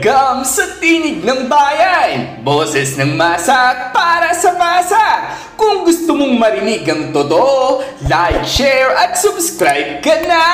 Welcome sa Tinig ng Bayan! Boses ng masa para sa masa! Kung gusto mong marinig ang totoo, like, share at subscribe ka na!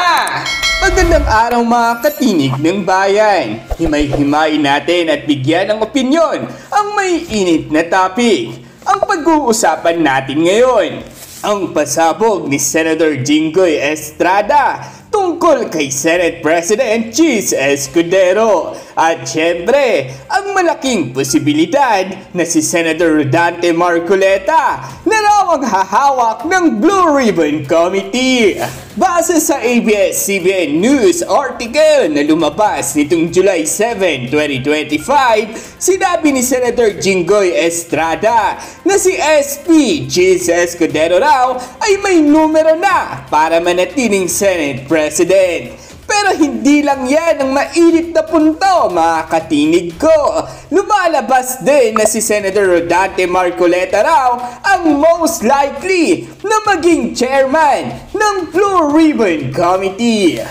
Magandang araw mga katinig ng bayan! Himay-himay natin at bigyan ng opinyon ang may init na topic. Ang pag-uusapan natin ngayon, ang pasabog ni Senator Jinggoy Estrada tungkol kay Senate President Chis Escudero. At syempre, ang malaking posibilidad na si Senator Rodante Marcoleta na raw ang hahawak ng Blue Ribbon Committee. Base sa ABS-CBN News article na lumabas nitong July 7, 2025, sinabi ni Senator Jinggoy Estrada na si SP Chis Escudero raw ay may numero na para manatiling Senate President. Pero hindi lang yan ang mainit na punto, mga katinig ko. Lumalabas din na si Senator Rodante Marcoleta raw ang most likely na maging chairman ng Blue Ribbon Committee.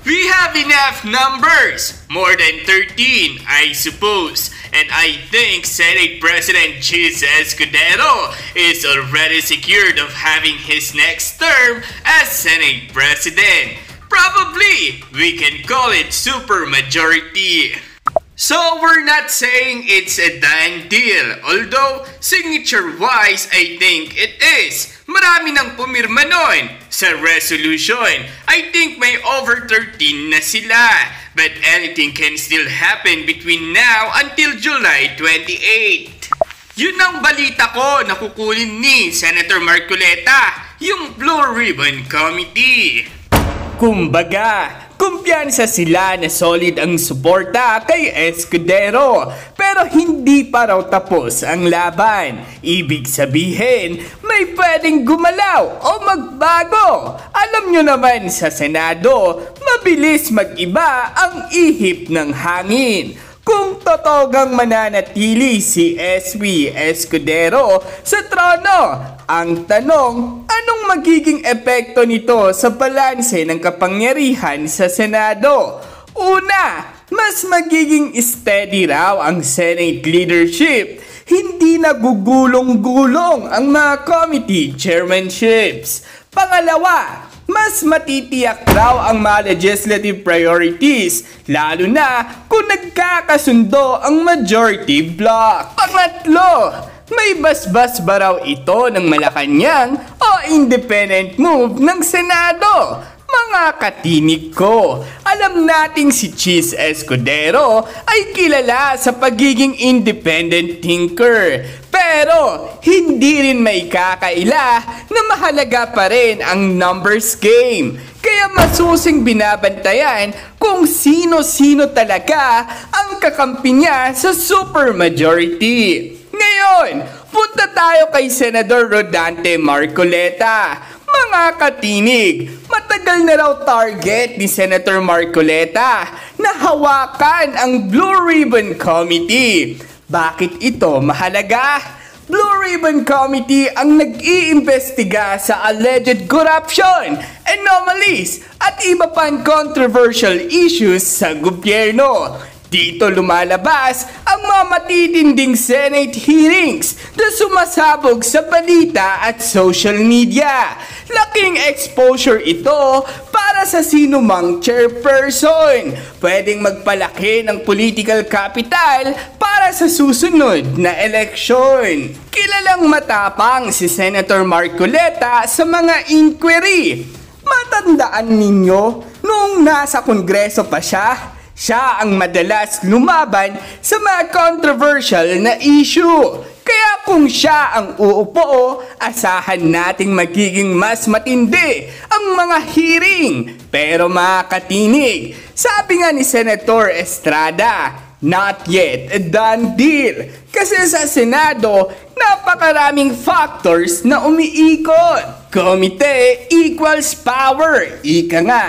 We have enough numbers, more than 13 I suppose, and I think Senate President Chis Escudero is already secured of having his next term as Senate President. Probably, we can call it supermajority. So we're not saying it's a done deal, although signature-wise I think it is. Marami nang pumirma nun sa resolution. I think may over 13 na sila. But anything can still happen between now until July 28. Yun ang balita ko na kukunin ni Senator Marcoleta, yung Blue Ribbon Committee. Kumbaga, kumpiyansa sila na solid ang suporta kay Escudero, pero hindi pa raw tapos ang laban. Ibig sabihin, may pwedeng gumalaw o magbago. Alam nyo naman sa Senado, mabilis mag-iba ang ihip ng hangin. Kung totogang mananatili si SP Escudero sa trono, ang tanong, anong magiging epekto nito sa balanse ng kapangyarihan sa Senado? Una, mas magiging steady raw ang Senate leadership. Hindi nagugulong-gulong ang mga committee chairmanships. Pangalawa, mas matitiyak raw ang mga legislative priorities, lalo na kung nagkakasundo ang majority bloc. Pangatlo, may basbas ba raw ito ng Malacanang o independent move ng Senado? Mga katinig ko, alam nating si Chis Escudero ay kilala sa pagiging independent thinker. Pero hindi rin may kakaila na mahalaga pa rin ang numbers game. Kaya masusing binabantayan kung sino-sino talaga ang kakampi niya sa supermajority. Ngayon, punta tayo kay Senator Rodante Marcoleta. Mga katinig, matagal na raw target ni Senator Marcoleta na hawakan ang Blue Ribbon Committee. Bakit ito mahalaga? Blue Ribbon Committee ang nag-iimbestiga sa alleged corruption, anomalies at iba pang controversial issues sa gobyerno. Dito lumalabas ang mga matitinding Senate hearings na sumasabog sa balita at social media. Laking exposure ito para sa sinumang chairperson. Pwedeng magpalaki ng political capital para sa susunod na eleksyon. Kilalang matapang si Senator Marcoleta sa mga inquiry. Matandaan ninyo, noong nasa Kongreso pa siya ang madalas lumaban sa mga controversial na issue. Kaya kung siya ang uupo, asahan nating magiging mas matindi ang mga hearing. Pero mga katinig, sabi nga ni Senator Estrada, not yet a done deal. Kasi sa Senado, napakaraming factors na umiikot. Komite equals power, ika nga.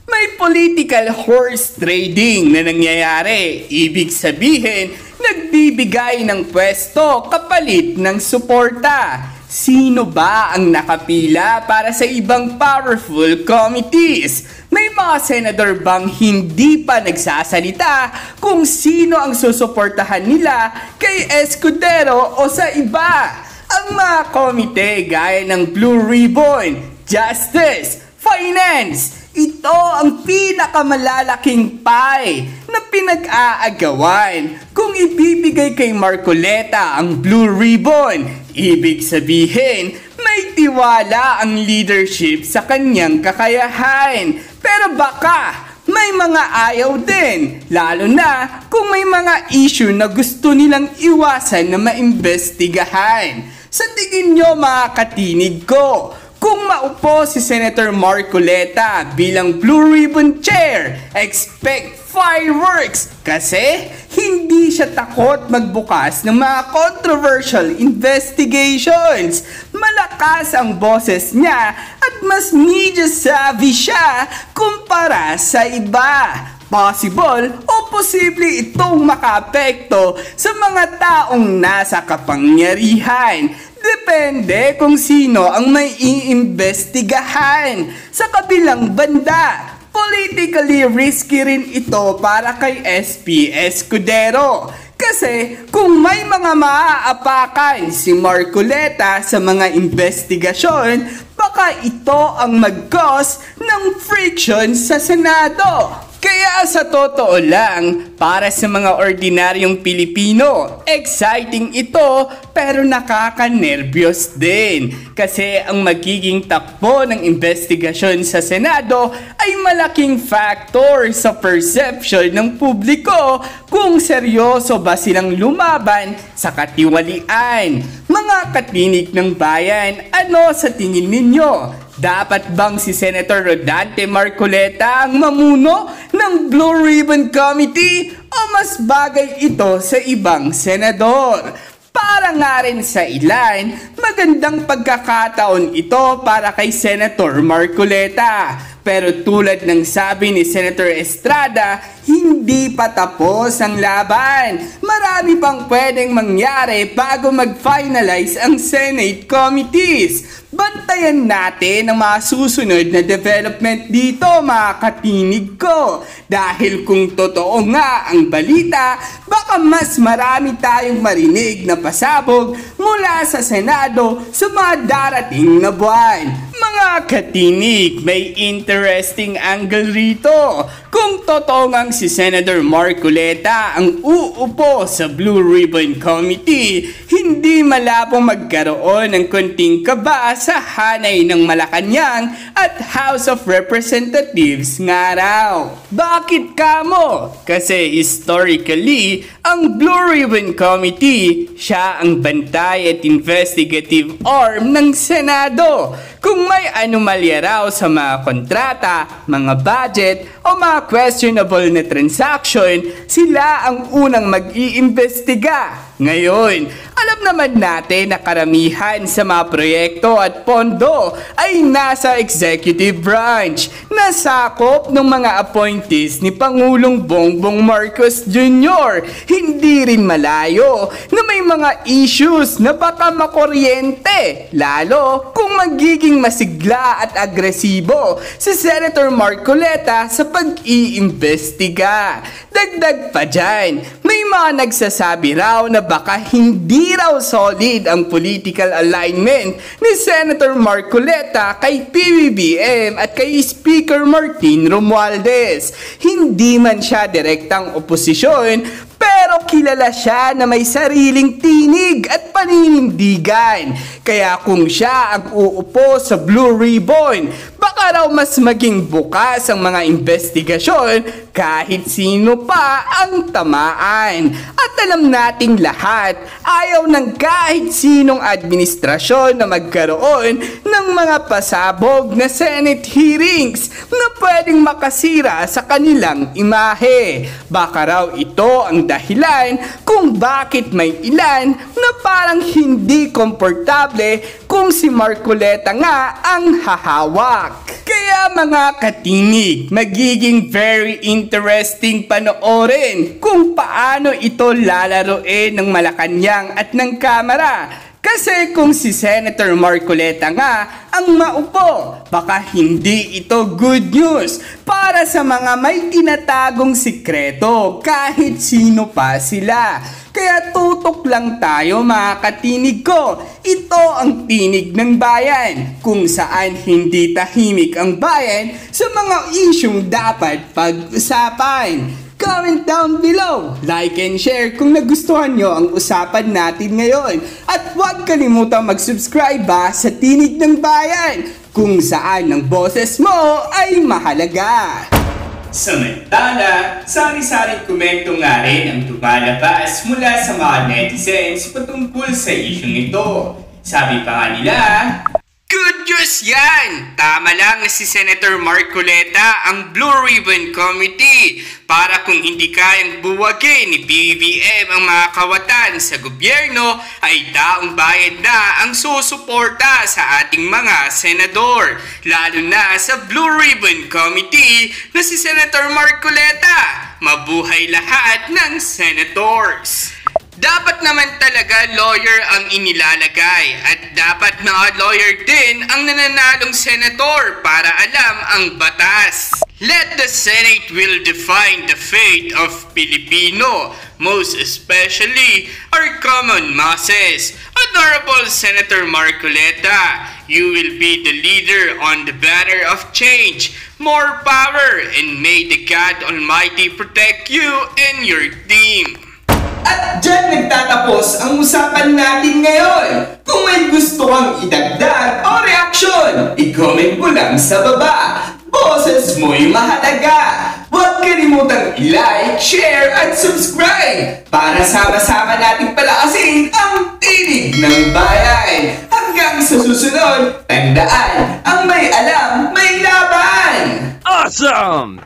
May political horse trading na nangyayari. Ibig sabihin na nagbibigay ng pwesto kapalit ng suporta. Sino ba ang nakapila para sa ibang powerful committees? May mga senador bang hindi pa nagsasalita kung sino ang susuportahan nila kay Escudero o sa iba? Ang mga komite gaya ng Blue Ribbon, Justice, Finance, ito ang pinakamalalaking pie na pinag-aagawan. Kung ibibigay kay Marcoleta ang Blue Ribbon, ibig sabihin may tiwala ang leadership sa kanyang kakayahan. Pero baka may mga ayaw din, lalo na kung may mga issue na gusto nilang iwasan na maimbestigahan. Sa tingin nyo mga katinig ko, kung maupo si Senator Marcoleta bilang Blue Ribbon Chair, expect fireworks kasi hindi siya takot magbukas ng mga controversial investigations. Malakas ang boses niya at mas media savvy siya kumpara sa iba. Possible o posible itong makaapekto sa mga taong nasa kapangyarihan. Depende kung sino ang may iimbestigahan. Sa kabilang banda, politically risky rin ito para kay SP Escudero. Kasi kung may mga maaapakan si Marcoleta sa mga investigasyon, baka ito ang mag-cause ng friction sa Senado. Kaya sa totoo lang, para sa mga ordinaryong Pilipino, exciting ito pero nakaka-nervyos din. Kasi ang magiging takbo ng investigasyon sa Senado ay malaking factor sa perception ng publiko kung seryoso ba silang lumaban sa katiwalian. Mga katinig ng bayan, ano sa tingin ninyo? Dapat bang si Senator Rodante Marcoleta ang mamuno ng Blue Ribbon Committee o mas bagay ito sa ibang senador? Para nga rin sa ilan, magandang pagkakataon ito para kay Senator Marcoleta. Pero tulad ng sabi ni Senator Estrada, hindi pa tapos ang laban. Marami pang pwedeng mangyari bago mag-finalize ang Senate committees. Bantayan natin ang mga susunod na development dito mga katinig ko. Dahil kung totoo nga ang balita, baka mas marami tayong marinig na pasabog mula sa Senado sa mga darating na buwan. Mga katinig, may interesting angle rito. Kung totoo ngang si Senator Marcoleta ang uupo sa Blue Ribbon Committee, hindi malabong magkaroon ng konting kaba sa hanay ng Malacanang at House of Representatives nga raw. Bakit kamo? Kasi historically, ang Blue Ribbon Committee, siya ang bantay at investigative arm ng Senado. Kung may anomalya raw sa mga kontrata, mga budget, o mga questionable na transaction, sila ang unang mag-iimbestiga. Ngayon, alam naman natin na karamihan sa mga proyekto at pondo ay nasa executive branch na sakop ng mga appointees ni Pangulong Bongbong Marcos Jr. Hindi rin malayo na may mga issues na baka makuryente, lalo kung magiging masigla at agresibo si Senator Marcoleta sa pag-iimbestiga. Dagdag pa dyan, may mga nagsasabi raw na baka hindi raw solid ang political alignment ni Senator Marcoleta kay PBBM at kay Speaker Martin Romualdez. Hindi man siya direktang oposisyon, pero kilala siya na may sariling tinig at paninindigan. Kaya kung siya ang uupo sa Blue Ribbon, baka raw mas maging bukas ang mga investigasyon kahit sino pa ang tamaan. At alam nating lahat, ayaw ng kahit sinong administrasyon na magkaroon ng ng mga pasabog na Senate hearings na pwedeng makasira sa kanilang imahe. Baka raw ito ang dahilan kung bakit may ilan na parang hindi komportable kung si Marcoleta nga ang hahawak. Kaya mga katinig, magiging very interesting panoorin kung paano ito lalaroin ng Malacanang at ng Kamara. Kasi kung si Senator Marcoleta nga ang maupo, baka hindi ito good news para sa mga may tinatagong sikreto kahit sino pa sila. Kaya tutok lang tayo mga katinig ko. Ito ang tinig ng bayan, kung saan hindi tahimik ang bayan sa mga isyong dapat pag-usapan. Comment down below, like and share kung nagustuhan nyo ang usapan natin ngayon. At huwag kalimutang mag-subscribe sa Tinig ng Bayan, kung saan ang boses mo ay mahalaga. Samantala, sari-saring komento nga rin ang lumalabas mula sa mga netizens patungkol sa isyong ito. Sabi pa nga nila, good news yan! Tama lang si Senator Marcoleta ang Blue Ribbon Committee para kung hindi kayang buwagin ni BBM ang mga kawatan sa gobyerno ay taong bayan na ang susuporta sa ating mga senador. Lalo na sa Blue Ribbon Committee na si Senator Marcoleta. Mabuhay lahat ng senators! Dapat naman talaga lawyer ang inilalagay at dapat na lawyer din ang nananalong senator para alam ang batas. Let the Senate will define the fate of Filipino, most especially our common masses. Honorable Senator Marcoleta, you will be the leader on the banner of change. More power, and may the God Almighty protect you and your team. At dyan nagtatapos ang usapan natin ngayon. Kung may gusto kang idagdag o reaksyon, i-comment mo lang sa baba. Boses mo'y mahalaga. Huwag kalimutang i-like, share at subscribe para sama-sama nating palakasin ang Tinig ng Bayan. Hanggang sa susunod, tandaan, ang may alam, may laban! Awesome!